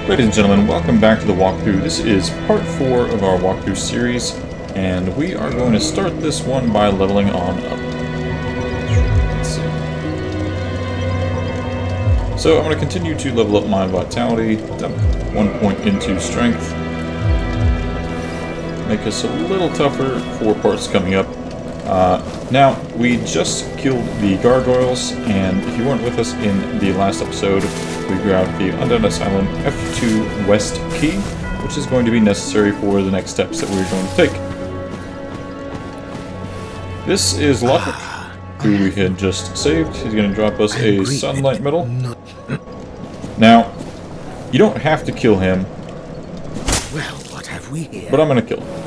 Ladies and gentlemen, welcome back to the walkthrough. This is part 4 of our walkthrough series, and we are going to start this one by leveling on up. Let's see. So I'm going to continue to level up my vitality, dump 1 point into strength, make us a little tougher for parts coming up. Now, we just killed the gargoyles, and if you weren't with us in the last episode, we grabbed the Undead Asylum F2 West key, which is going to be necessary for the next steps that we're going to take. This is Lockwood, who we had just saved. He's going to drop us a sunlight medal. Now, you don't have to kill him, well, what have we here? But I'm going to kill him.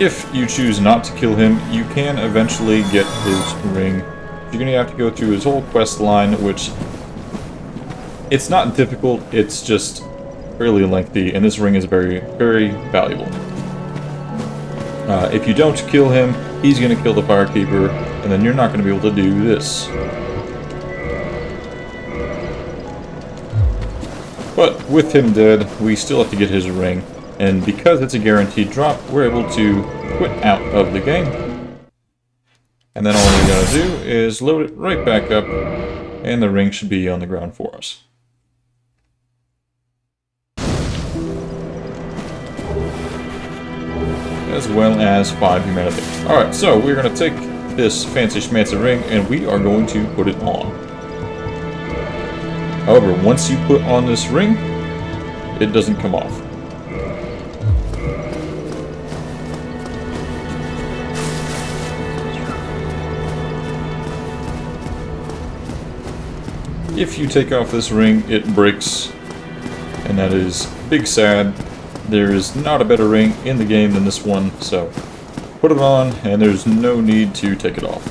If you choose not to kill him, you can eventually get his ring. You're going to have to go through his whole quest line, which it's not difficult, it's just fairly lengthy, and this ring is very, very valuable. If you don't kill him, he's going to kill the Firekeeper, and then you're not going to be able to do this. But with him dead, we still have to get his ring, and because it's a guaranteed drop, we're able to quit out of the game. And then all we gotta do is load it right back up, and the ring should be on the ground for us. As well as 5 humanity. Alright, so we're gonna take this fancy schmancy ring, and we are going to put it on. However, once you put on this ring, it doesn't come off. If you take off this ring, it breaks, and that is big sad. There is not a better ring in the game than this one, so put it on, and there's no need to take it off.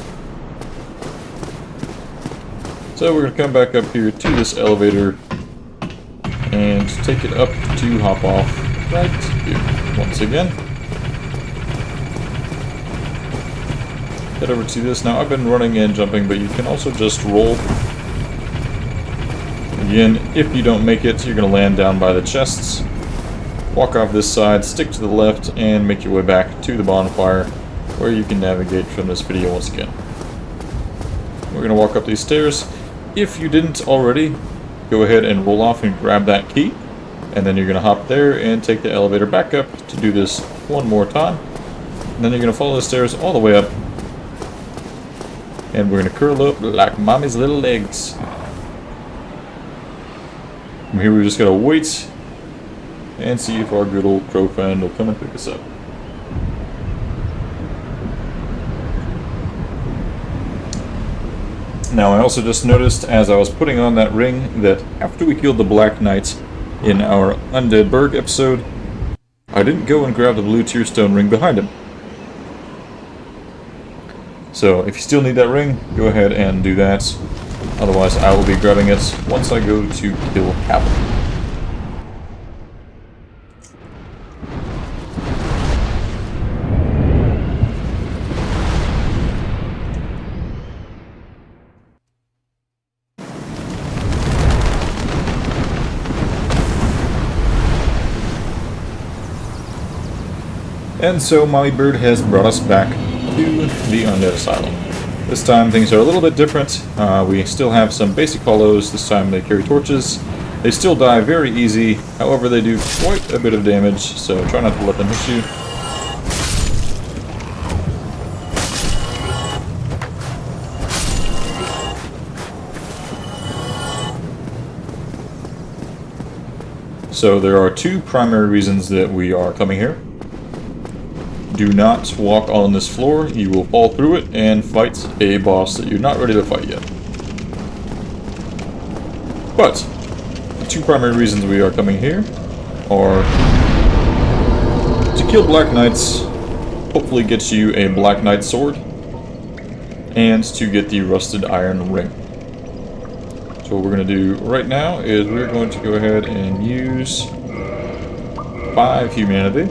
So we're going to come back up here to this elevator, and take it up to hop off right here once again. Head over to this. Now I've been running and jumping, but you can also just roll. Again, if you don't make it, you're going to land down by the chests. Walk off this side, stick to the left, and make your way back to the bonfire, where you can navigate from this video once again. We're going to walk up these stairs. If you didn't already, go ahead and roll off and grab that key, and then you're going to hop there and take the elevator back up to do this one more time. And then you're going to follow the stairs all the way up, and we're going to curl up like mommy's little legs. From here we just gotta wait and see if our good old crow friend will come and pick us up. Now I also just noticed as I was putting on that ring that after we killed the Black Knight in our Undead Burg episode, I didn't go and grab the blue tearstone ring behind him. So if you still need that ring, go ahead and do that. Otherwise, I will be grabbing it once I go to kill Cabal. And so, Mommy Bird has brought us back to the Undead Asylum. This time things are a little bit different. We still have some basic hollows. This time they carry torches. They still die very easy, however they do quite a bit of damage, so try not to let them hit you. So there are 2 primary reasons that we are coming here. Do not walk on this floor, you will fall through it and fight a boss that you're not ready to fight yet. But, the 2 primary reasons we are coming here are to kill Black Knights, hopefully get you a Black Knight sword, and to get the rusted iron ring. So what we're going to do right now is we're going to go ahead and use 5 humanity.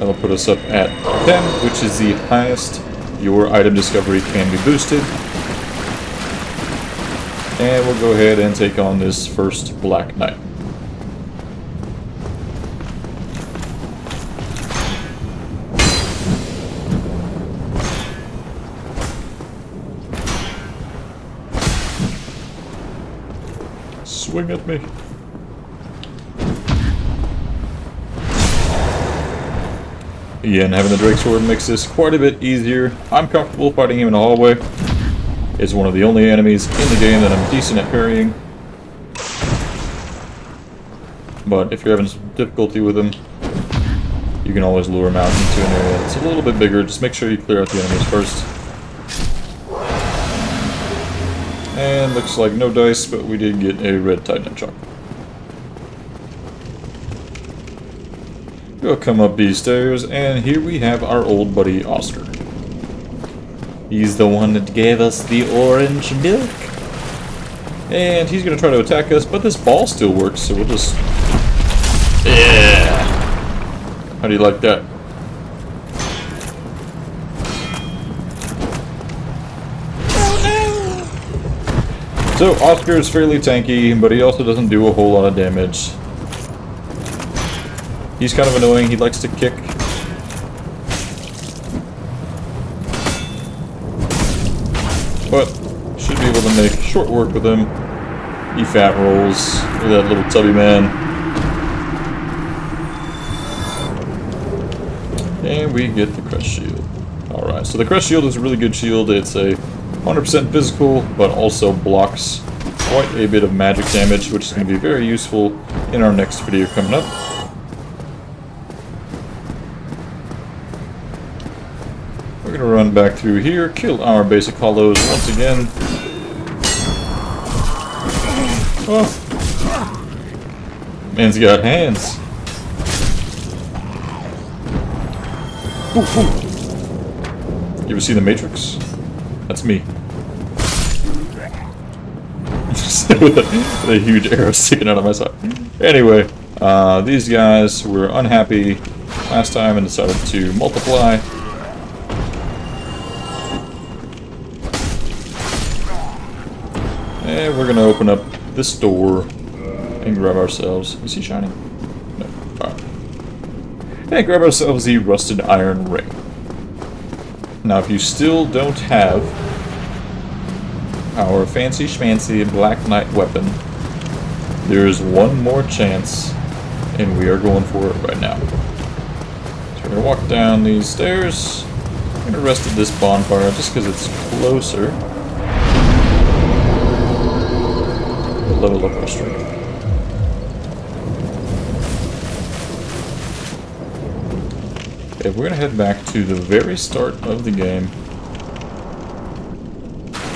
That'll put us up at 10, which is the highest your item discovery can be boosted. And we'll go ahead and take on this first Black Knight. Swing at me. Again, having the Drake Sword makes this quite a bit easier. I'm comfortable fighting him in the hallway. It's one of the only enemies in the game that I'm decent at parrying. But if you're having some difficulty with him, you can always lure him out into an area that's a little bit bigger. Just make sure you clear out the enemies first. And looks like no dice, but we did get a red Titan Chop. We'll come up these stairs, and here we have our old buddy Oscar. He's the one that gave us the orange milk. And he's going to try to attack us, but this ball still works, so we'll just... Yeah! How do you like that? So, Oscar is fairly tanky, but he also doesn't do a whole lot of damage. He's kind of annoying, he likes to kick. But, should be able to make short work with him. He fat rolls. Look at that little tubby man. And we get the Crest Shield. Alright, so the Crest Shield is a really good shield. It's a 100% physical, but also blocks quite a bit of magic damage, which is going to be very useful in our next video coming up. We're going to run back through here, kill our basic hollows once again. Oh. Man's got hands. Ooh, ooh. You ever see The Matrix? That's me. with a huge arrow sticking out of my side. Anyway, these guys were unhappy last time and decided to multiply. And we're gonna open up this door and grab ourselves... Is he shining? No. Alright. And grab ourselves the rusted iron ring. Now, if you still don't have our fancy schmancy Black Knight weapon, there is one more chance, and we are going for it right now. So we're going to walk down these stairs. I'm going to rest at this bonfire just because it's closer. We'll level up our strength. Okay, we're going to head back to the very start of the game.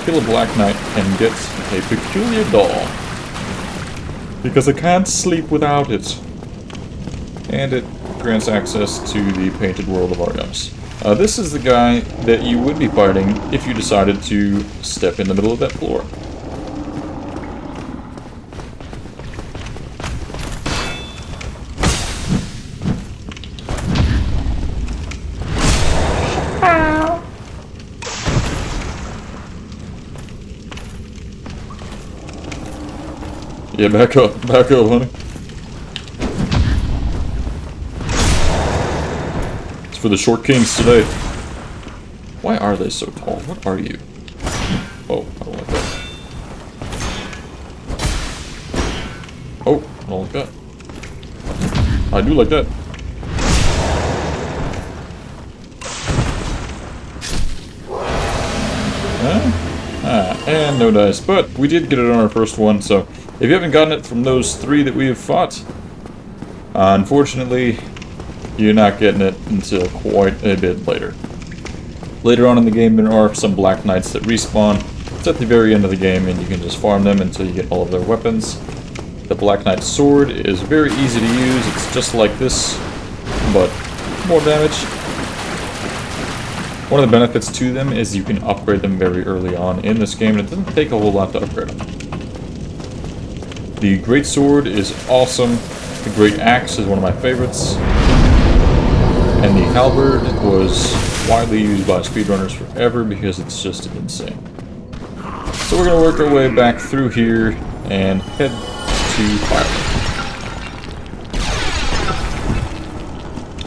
Kill a Black Knight and get a peculiar doll. Because I can't sleep without it. And it grants access to the painted world of Argams. This is the guy that you would be fighting if you decided to step in the middle of that floor. Yeah, back up, honey. It's for the short kings today. Why are they so tall? What are you? Oh, I don't like that. Oh, I don't like that. I do like that. And no dice, but we did get it on our first one, so if you haven't gotten it from those three that we have fought, unfortunately, you're not getting it until quite a bit later. Later on in the game, there are some Black Knights that respawn. It's at the very end of the game, and you can just farm them until you get all of their weapons. The Black Knight sword is very easy to use. It's just like this, but more damage. One of the benefits to them is you can upgrade them very early on in this game, and it doesn't take a whole lot to upgrade them. The Great Sword is awesome. The Great Axe is one of my favorites. And the Halberd was widely used by speedrunners forever because it's just insane. So we're going to work our way back through here and head to fire.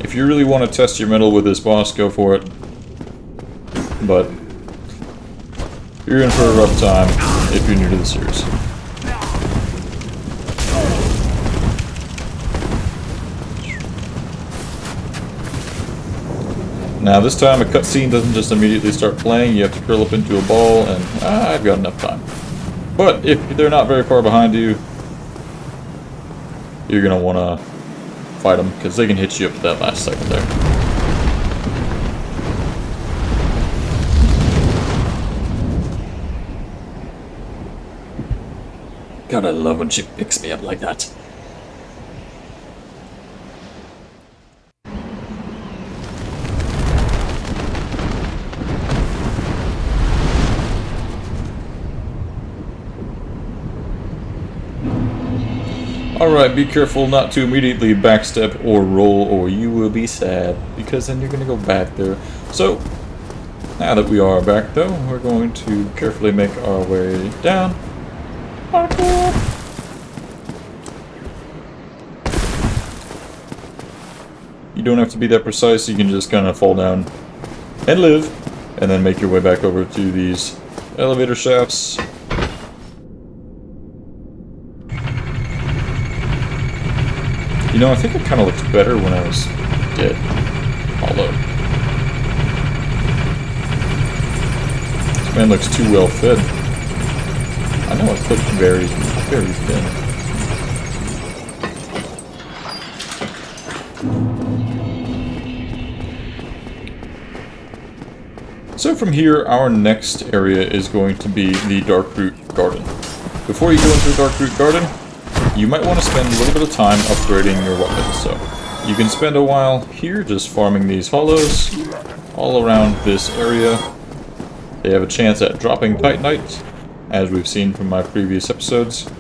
If you really want to test your mettle with this boss, go for it. But you're in for a rough time if you're new to the series. Now this time a cutscene doesn't just immediately start playing, you have to curl up into a ball, and I've got enough time. But if they're not very far behind you, you're going to want to fight them, because they can hit you up at that last second there. God, I love when she picks me up like that. Alright, be careful not to immediately backstep or roll, or you will be sad, because then you're going to go back there. So, now that we are back though, we're going to carefully make our way down. Parkour! You don't have to be that precise, you can just kind of fall down and live, and then make your way back over to these elevator shafts. You know, I think it kind of looked better when I was dead. Although, this man looks too well fed. I know it looked very, very thin. So from here, our next area is going to be the Darkroot Garden. Before you go into the Darkroot Garden, you might want to spend a little bit of time upgrading your weapons. So you can spend a while here just farming these hollows all around this area. They have a chance at dropping Titanite, as we've seen from my previous episodes.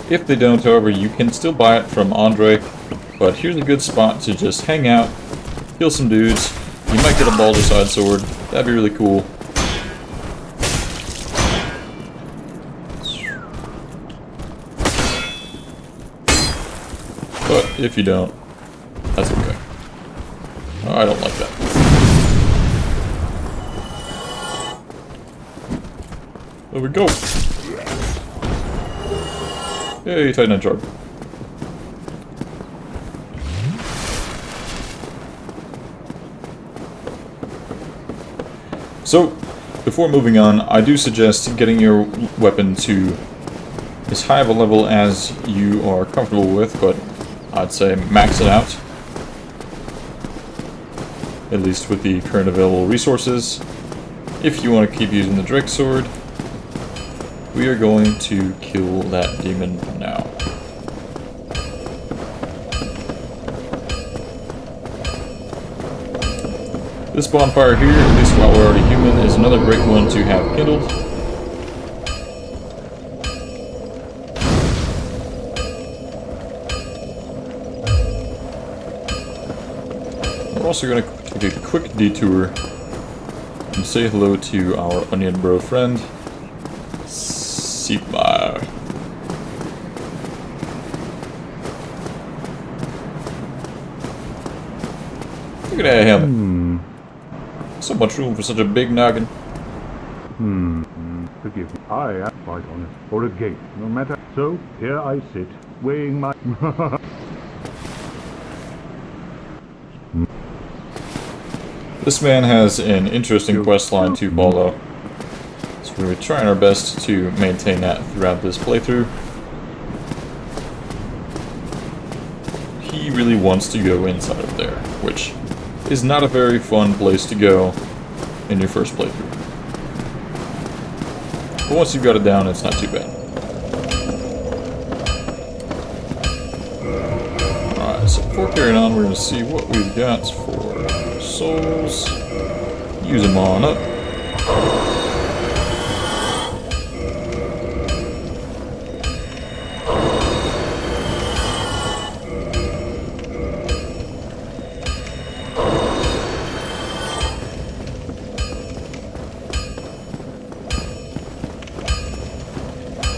If they don't, however, you can still buy it from Andre, but here's a good spot to just hang out, kill some dudes. You might get a Baldur's sword, that'd be really cool. But if you don't, that's okay. Oh, I don't like that. There we go. Hey, Titanite Shard. So, before moving on, I do suggest getting your weapon to as high of a level as you are comfortable with, but I'd say max it out. At least with the current available resources. If you want to keep using the Drake Sword, we are going to kill that demon now. This bonfire here, at least while we're already human, is another great one to have kindled. We're also going to take a quick detour and say hello to our onion bro friend, Sigmar. Look at that helmet. So much room for such a big noggin. Forgive me. I am quite honest. For a gate, no matter. So, here I sit, weighing my... This man has an interesting quest line to follow. So we're trying our best to maintain that throughout this playthrough. He really wants to go inside of there, which is not a very fun place to go in your first playthrough. But once you've got it down, it's not too bad. Alright, so before carrying on, we're going to see what we've got for souls. Use them on up.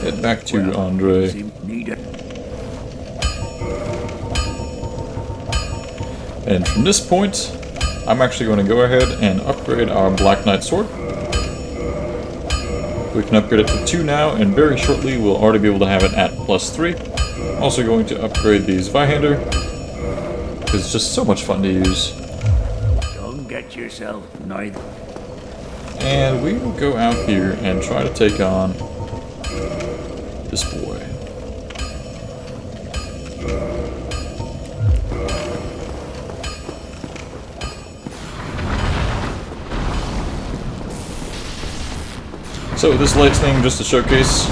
Head back to Andre. And from this point, I'm actually going to go ahead and upgrade our Black Knight sword. We can upgrade it to 2 now, and very shortly we'll already be able to have it at +3. Also going to upgrade the Zweihander, because it's just so much fun to use. Don't get yourself neither. And we will go out here and try to take on this boy. So this lightning, just to showcase,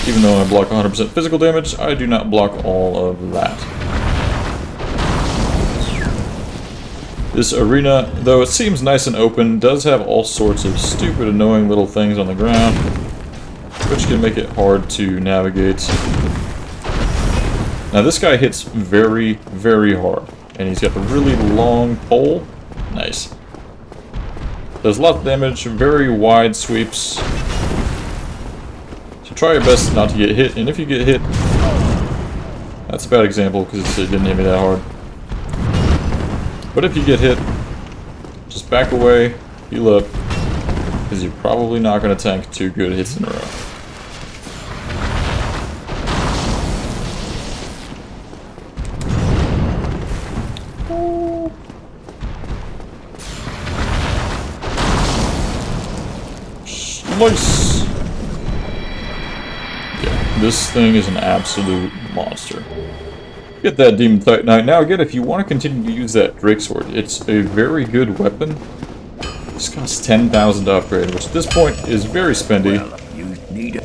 even though I block 100% physical damage, I do not block all of that. This arena, though it seems nice and open, does have all sorts of stupid, annoying little things on the ground, which can make it hard to navigate. Now this guy hits very, very hard, and he's got a really long pole. Nice. Does a lot of damage, very wide sweeps. So try your best not to get hit, and if you get hit, that's a bad example because it didn't hit me that hard. But if you get hit, just back away, heal up, because you're probably not going to tank 2 good hits in a row. Nice. Yeah, this thing is an absolute monster. Get that Demon Titanite. Now again, if you want to continue to use that Drake Sword, it's a very good weapon. This costs 10,000 to upgrade, which at this point is very spendy. Well, you need it.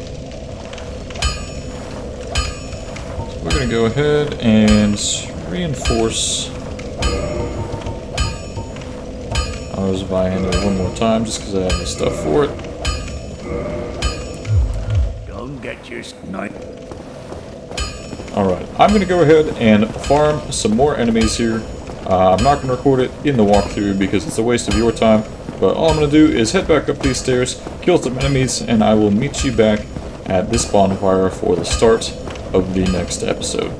So we're going to go ahead and reinforce our Zweihander one more time, just because I have the stuff for it. Don't get your snipe. Alright, I'm going to go ahead and farm some more enemies here. I'm not going to record it in the walkthrough because it's a waste of your time, but all I'm going to do is head back up these stairs, kill some enemies, and I will meet you back at this bonfire for the start of the next episode.